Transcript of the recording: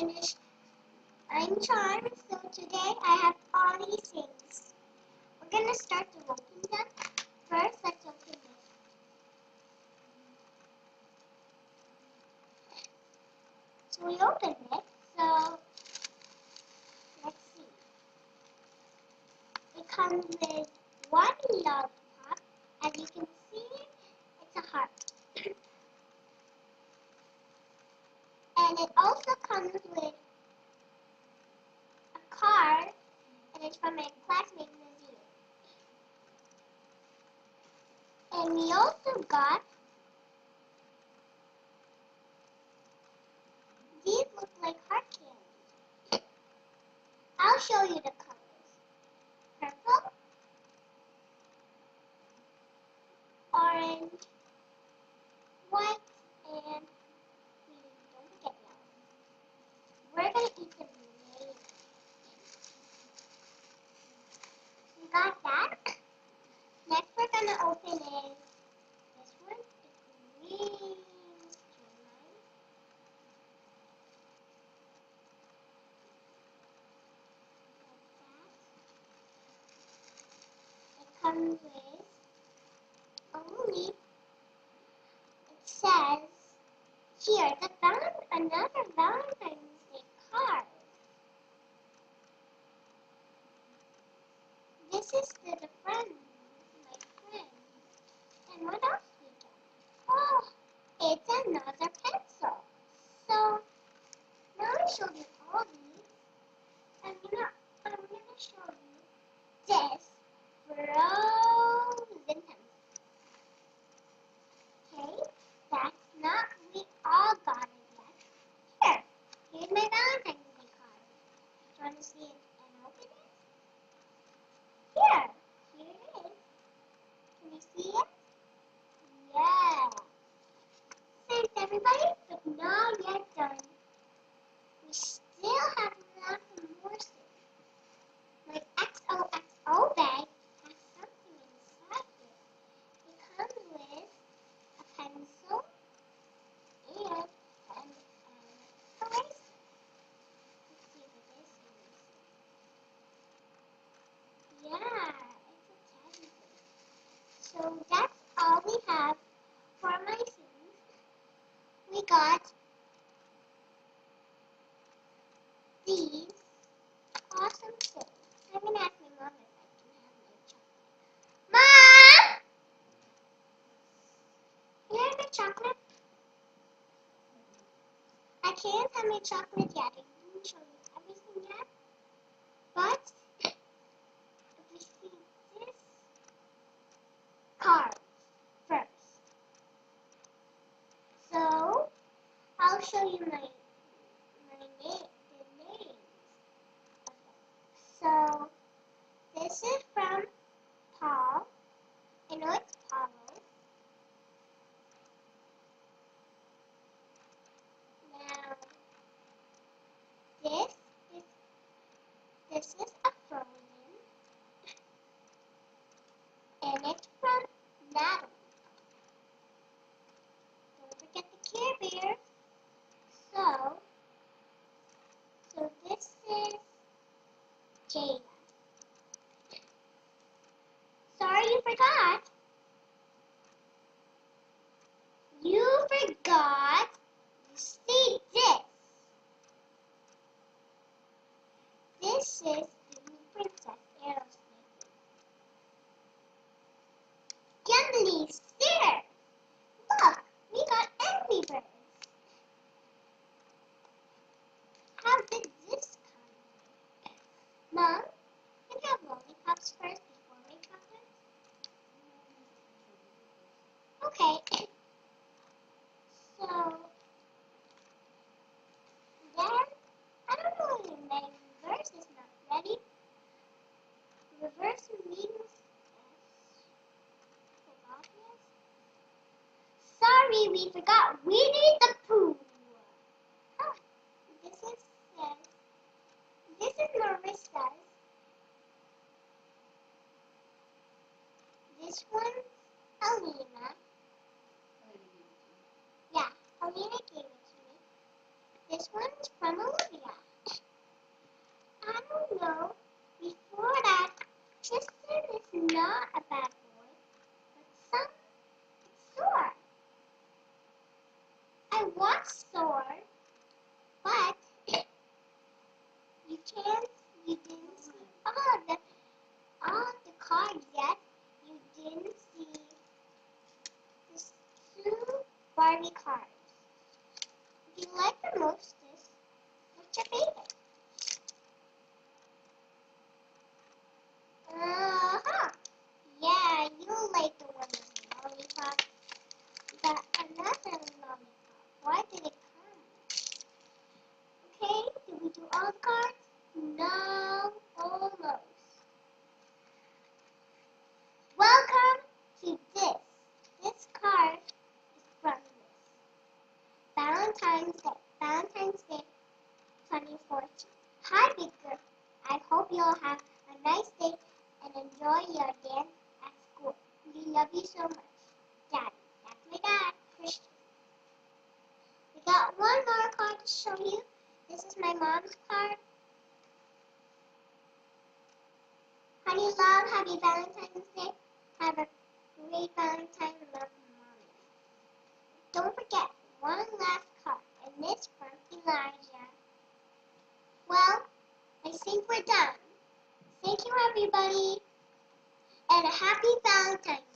finished. I'm Charmed, so today I have all these things. We're gonna start to open them. First, let's open this. So we opened it, so let's see. It comes with one lollipop. As you can see, it's a heart. And it also comes with a card, and it's from my classmate Nazir. And we also got these look like heart candy. I'll show you the colors. Purple, orange, white, and green. Don't forget yellow. We're gonna eat them later. We got that. Next we're gonna open is this one, the green string. It comes with only, it says here, another Valentine's Day card. This is to the friend, my friend. And what else we get? Oh, it's another pencil. So, now I showed you all these. I'm gonna show you this frozen pencil. Okay, that's not, we all got it yet. Here's my Valentine's Day card. Do you want to see it and open it? Here it is. Can you see it? Yeah. Thanks everybody, but not yet done. We still have lots more things. My XOXO bag has something inside it. It comes with a pencil and an eraser. Let's see what this is. Yeah, it's a teddy bear. So that's all we have for my things. We got these awesome things. I'm gonna ask my mom if I can have my chocolate. Mom! Can I have my chocolate? I can't have my chocolate yet. I didn't show you everything yet. But if we see this card first. So I'll show you the names of them. So this is from Paul. I know it's Paulo. Now this is a frozen, and it's from Natalie. Don't forget the Care Bear. So this is Jada. Sorry you forgot. You forgot to see this. This is Disney Princess Aerosmith. Gimli, there! Look, we got Angry Birds. How did this come? Mom, can you have lollipops first before my chocolate? Okay. So, then, I don't know if my reverse is not ready. Reverse means sorry, we forgot Winnie the Pooh. Oh, this is Marissa's. This one's Alina. Yeah, Alina gave it to me. This one's from Olivia. watch store, but you didn't see all the cards yet. You didn't see the 2 Barbie cards. If you like the most, what's your favorite? Yeah, you like the one with the lollipop. But another lollipop. Why did it come? Okay, did we do all the cards? No, almost. Welcome to this. This card is from this. Valentine's Day 2014. Hi, Big Girl. I hope you'll have a nice day and enjoy your dance at school. We love you so much. Daddy. That's my dad, Christian. We got one more card to show you. This is my mom's card. Honey, love, happy Valentine's Day. Have a great Valentine. Love, Mommy. Don't forget, one last card, and this from Elijah. Well, I think we're done. Thank you, everybody, and a happy Valentine's Day.